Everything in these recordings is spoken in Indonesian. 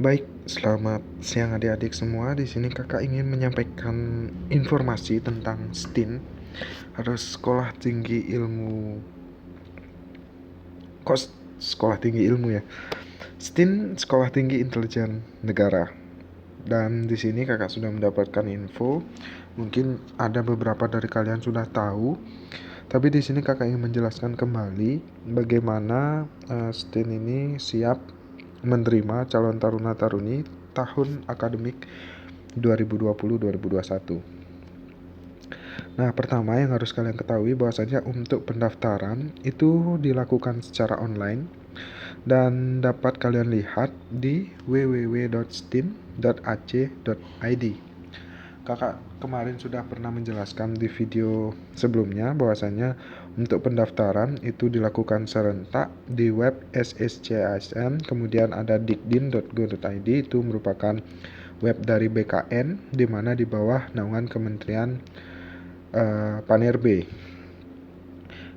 Baik, selamat siang adik-adik semua. Di sini kakak ingin menyampaikan informasi tentang STIN, harus sekolah tinggi ilmu. Kok sekolah tinggi ilmu ya? STIN Sekolah Tinggi Intelijen Negara. Dan di sini kakak sudah mendapatkan info. Mungkin ada beberapa dari kalian sudah tahu, tapi di sini kakak ingin menjelaskan kembali bagaimana STIN ini siap menerima calon taruna-taruni tahun akademik 2020-2021. Nah, pertama yang harus kalian ketahui bahwasanya untuk pendaftaran itu dilakukan secara online dan dapat kalian lihat di www.stin.ac.id. Kakak kemarin sudah pernah menjelaskan di video sebelumnya bahwasanya untuk pendaftaran itu dilakukan serentak di web SSCASN, kemudian ada dikdin.go.id, itu merupakan web dari BKN di mana di bawah naungan Kementerian Panerbe.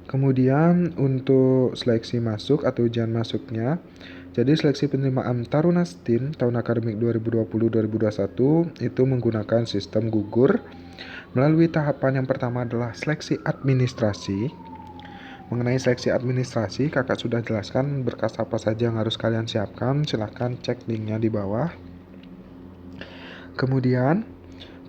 Kemudian untuk seleksi masuk atau ujian masuknya, jadi seleksi penerimaan Taruna STIN tahun akademik 2020-2021 itu menggunakan sistem gugur melalui tahapan yang pertama adalah seleksi administrasi. Mengenai seleksi administrasi, kakak sudah jelaskan berkas apa saja yang harus kalian siapkan, silahkan cek linknya di bawah. Kemudian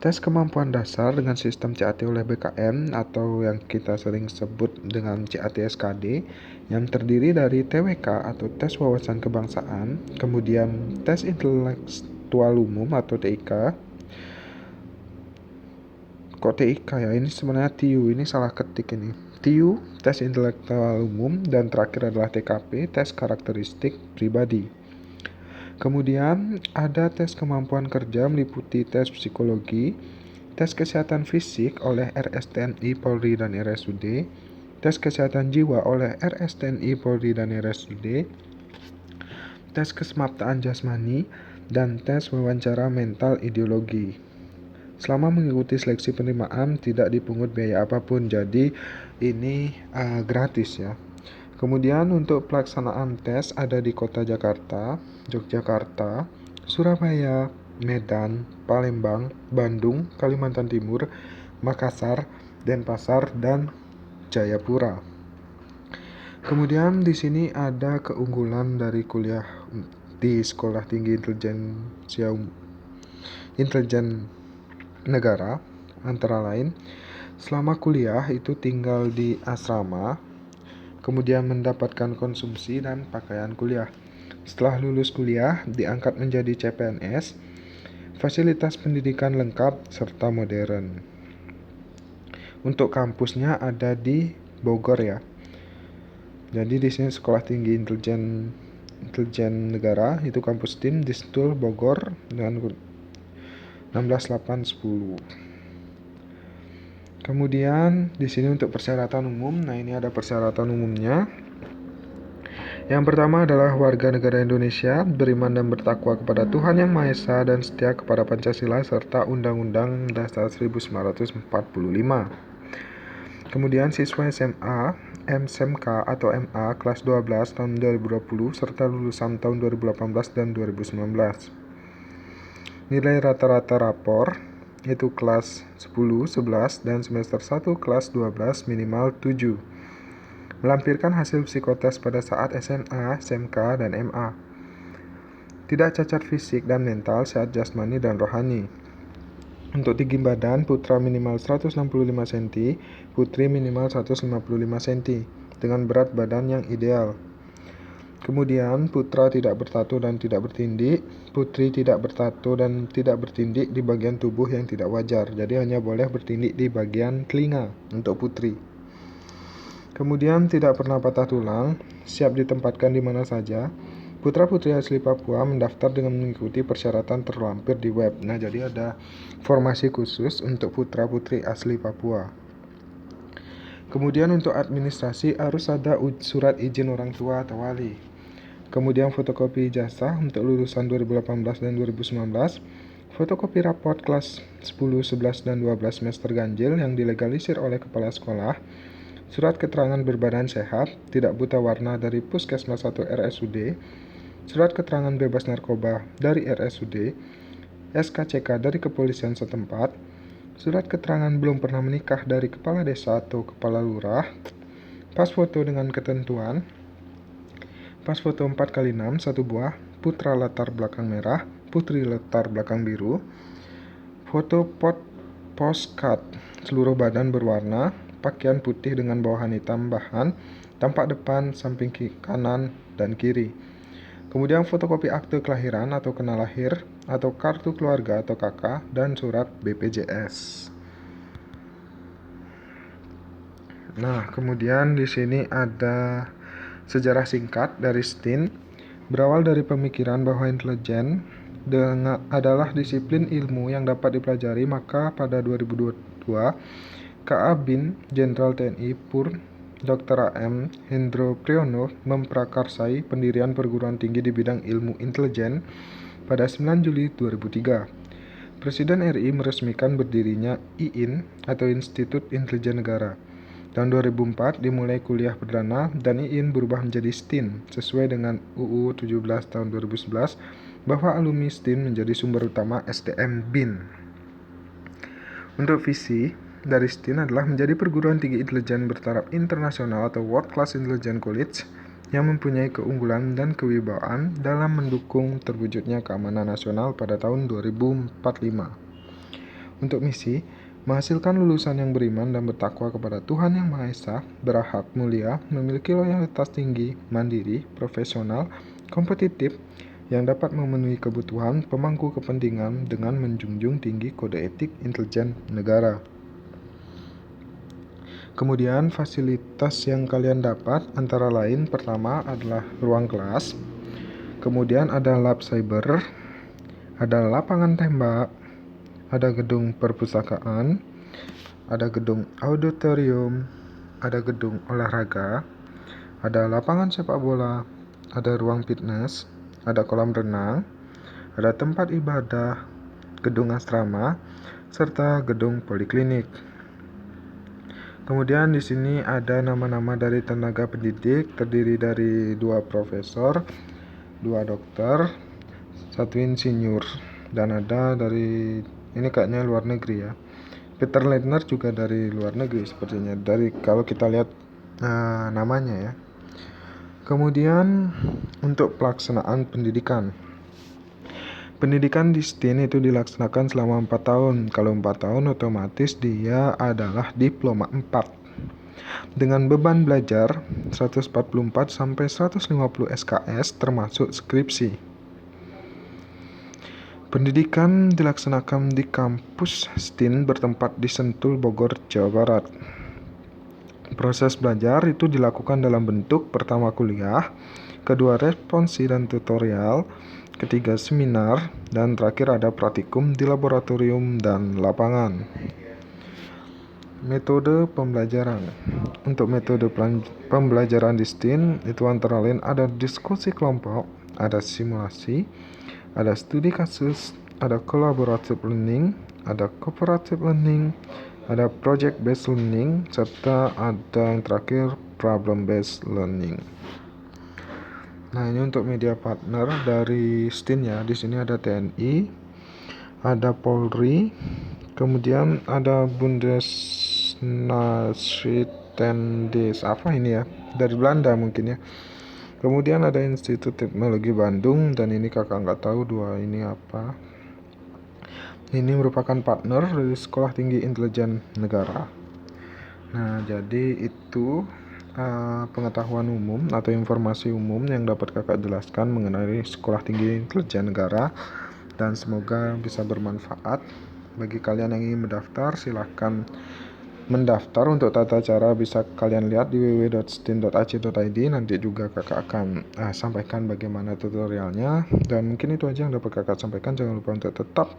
tes kemampuan dasar dengan sistem CAT oleh BKN atau yang kita sering sebut dengan CAT SKD yang terdiri dari TWK atau tes wawasan kebangsaan, kemudian tes intelektual umum atau TIK. Kok TIK ya? Ini sebenarnya TIU, ini salah ketik ini. TIU, tes intelektual umum, dan terakhir adalah TKP, tes karakteristik pribadi. Kemudian ada tes kemampuan kerja meliputi tes psikologi, tes kesehatan fisik oleh RSTNI Polri dan RSUD, tes kesehatan jiwa oleh RSTNI Polri dan RSUD, tes kesemaptaan jasmani, dan tes wawancara mental ideologi. Selama mengikuti seleksi penerimaan tidak dipungut biaya apapun, jadi ini gratis ya. Kemudian untuk pelaksanaan tes ada di Kota Jakarta, Yogyakarta, Surabaya, Medan, Palembang, Bandung, Kalimantan Timur, Makassar, Denpasar, dan Jayapura. Kemudian di sini ada keunggulan dari kuliah di Sekolah Tinggi Intelijen Negara, antara lain selama kuliah itu tinggal di asrama, kemudian mendapatkan konsumsi dan pakaian kuliah. Setelah lulus kuliah, diangkat menjadi CPNS, fasilitas pendidikan lengkap serta modern. Untuk kampusnya ada di Bogor ya. Jadi di sini Sekolah Tinggi Intelijen Negara itu kampus STIN di Sentul Bogor dengan 16810. Kemudian di sini untuk persyaratan umum, nah ini ada persyaratan umumnya. Yang pertama adalah warga negara Indonesia, beriman dan bertakwa kepada Tuhan Yang Maha Esa dan setia kepada Pancasila serta Undang-Undang Dasar 1945. Kemudian siswa SMA, SMK atau MA kelas 12 tahun 2020 serta lulusan tahun 2018 dan 2019. Nilai rata-rata rapor itu kelas 10, 11 dan semester 1 kelas 12 minimal 7. Melampirkan hasil psikotes pada saat SMA, SMK, dan MA. Tidak cacat fisik dan mental, sehat jasmani dan rohani. Untuk tinggi badan, putra minimal 165 cm, putri minimal 155 cm, dengan berat badan yang ideal. Kemudian, putra tidak bertato dan tidak bertindik, putri tidak bertato dan tidak bertindik di bagian tubuh yang tidak wajar, jadi hanya boleh bertindik di bagian telinga untuk putri. Kemudian tidak pernah patah tulang, siap ditempatkan di mana saja. Putra-putri asli Papua mendaftar dengan mengikuti persyaratan terlampir di web. Nah, jadi ada formasi khusus untuk putra-putri asli Papua. Kemudian untuk administrasi harus ada surat izin orang tua atau wali. Kemudian fotokopi ijazah untuk lulusan 2018 dan 2019. Fotokopi raport kelas 10, 11, dan 12 semester ganjil yang dilegalisir oleh kepala sekolah. Surat keterangan berbadan sehat, tidak buta warna dari Puskesmas atau RSUD, surat keterangan bebas narkoba dari RSUD, SKCK dari kepolisian setempat, surat keterangan belum pernah menikah dari kepala desa atau kepala lurah, pas foto dengan ketentuan, pas foto 4x6 1 buah, putra latar belakang merah, putri latar belakang biru, foto postcard seluruh badan berwarna, pakaian putih dengan bawahan hitam bahan, tampak depan, samping kanan, dan kiri. Kemudian fotokopi akte kelahiran atau kena lahir, atau kartu keluarga atau KK, dan surat BPJS. Nah, kemudian di sini ada sejarah singkat dari Steen. Berawal dari pemikiran bahwa intelijen adalah disiplin ilmu yang dapat dipelajari, maka pada 2022 K.A. Bin, Jenderal TNI Purn Dr. A.M. Hendro Priyono memprakarsai pendirian perguruan tinggi di bidang ilmu intelijen pada 9 Juli 2003. Presiden RI meresmikan berdirinya IIN atau Institut Intelijen Negara. Tahun 2004 dimulai kuliah perdana dan IIN berubah menjadi STIN sesuai dengan UU 17 tahun 2011 bahwa alumni STIN menjadi sumber utama SDM BIN. Untuk visi dari STIN adalah menjadi perguruan tinggi intelijen bertaraf internasional atau World Class Intelligence College yang mempunyai keunggulan dan kewibawaan dalam mendukung terwujudnya keamanan nasional pada tahun 2045. Untuk misi, menghasilkan lulusan yang beriman dan bertakwa kepada Tuhan Yang Maha Esa, berakhlak mulia, memiliki loyalitas tinggi, mandiri, profesional, kompetitif, yang dapat memenuhi kebutuhan pemangku kepentingan dengan menjunjung tinggi kode etik intelijen negara. Kemudian fasilitas yang kalian dapat antara lain pertama adalah ruang kelas, kemudian ada lab cyber, ada lapangan tembak, ada gedung perpustakaan, ada gedung auditorium, ada gedung olahraga, ada lapangan sepak bola, ada ruang fitness, ada kolam renang, ada tempat ibadah, gedung asrama, serta gedung poliklinik. Kemudian di sini ada nama-nama dari tenaga pendidik, terdiri dari 2 profesor, 2 dokter, 1 insinyur, dan ada dari ini kayaknya luar negeri ya. Peter Leitner juga dari luar negeri sepertinya, dari kalau kita lihat namanya ya. Kemudian untuk pelaksanaan pendidikan. Pendidikan di STIN itu dilaksanakan selama 4 tahun. Kalau 4 tahun otomatis dia adalah diploma 4. Dengan beban belajar 144 sampai 150 SKS termasuk skripsi. Pendidikan dilaksanakan di kampus STIN bertempat di Sentul, Bogor, Jawa Barat. Proses belajar itu dilakukan dalam bentuk pertama kuliah, kedua responsi dan tutorial, ketiga seminar, dan terakhir ada praktikum di laboratorium dan lapangan. Metode pembelajaran. Untuk metode pembelajaran di STIN itu antara lain ada diskusi kelompok, ada simulasi, ada studi kasus, ada collaborative learning, ada cooperative learning, ada project based learning, serta ada yang terakhir problem based learning. Nah, ini untuk media partner dari STIN ya. Di sini ada TNI, ada Polri, kemudian ada Bundesnachrichtendienst, apa ini ya? Dari Belanda mungkin ya. Kemudian ada Institut Teknologi Bandung, dan ini kakak nggak tahu 2 ini apa. Ini merupakan partner dari Sekolah Tinggi Intelijen Negara. Nah, jadi itu pengetahuan umum atau informasi umum yang dapat kakak jelaskan mengenai Sekolah Tinggi Intelijen Negara, dan semoga bisa bermanfaat. Bagi kalian yang ingin mendaftar, silahkan mendaftar. Untuk tata cara bisa kalian lihat di www.stin.ac.id. Nanti juga kakak akan sampaikan bagaimana tutorialnya, dan mungkin itu aja yang dapat kakak sampaikan. Jangan lupa untuk tetap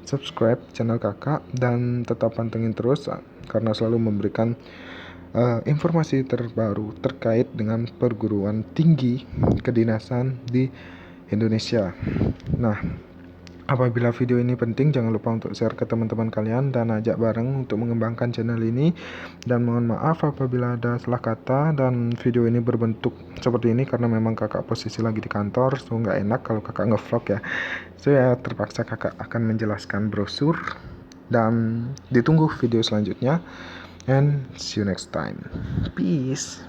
subscribe channel kakak dan tetap pantengin terus karena selalu memberikan informasi terbaru terkait dengan perguruan tinggi kedinasan di Indonesia. Nah, Apabila video ini penting, jangan lupa untuk share ke teman-teman kalian dan ajak bareng untuk mengembangkan channel ini. Dan mohon maaf apabila ada salah kata dan video ini berbentuk seperti ini karena memang kakak posisi lagi di kantor, so nggak enak kalau kakak ngevlog ya. So ya terpaksa kakak akan menjelaskan brosur dan ditunggu video selanjutnya. And see you next time. Peace.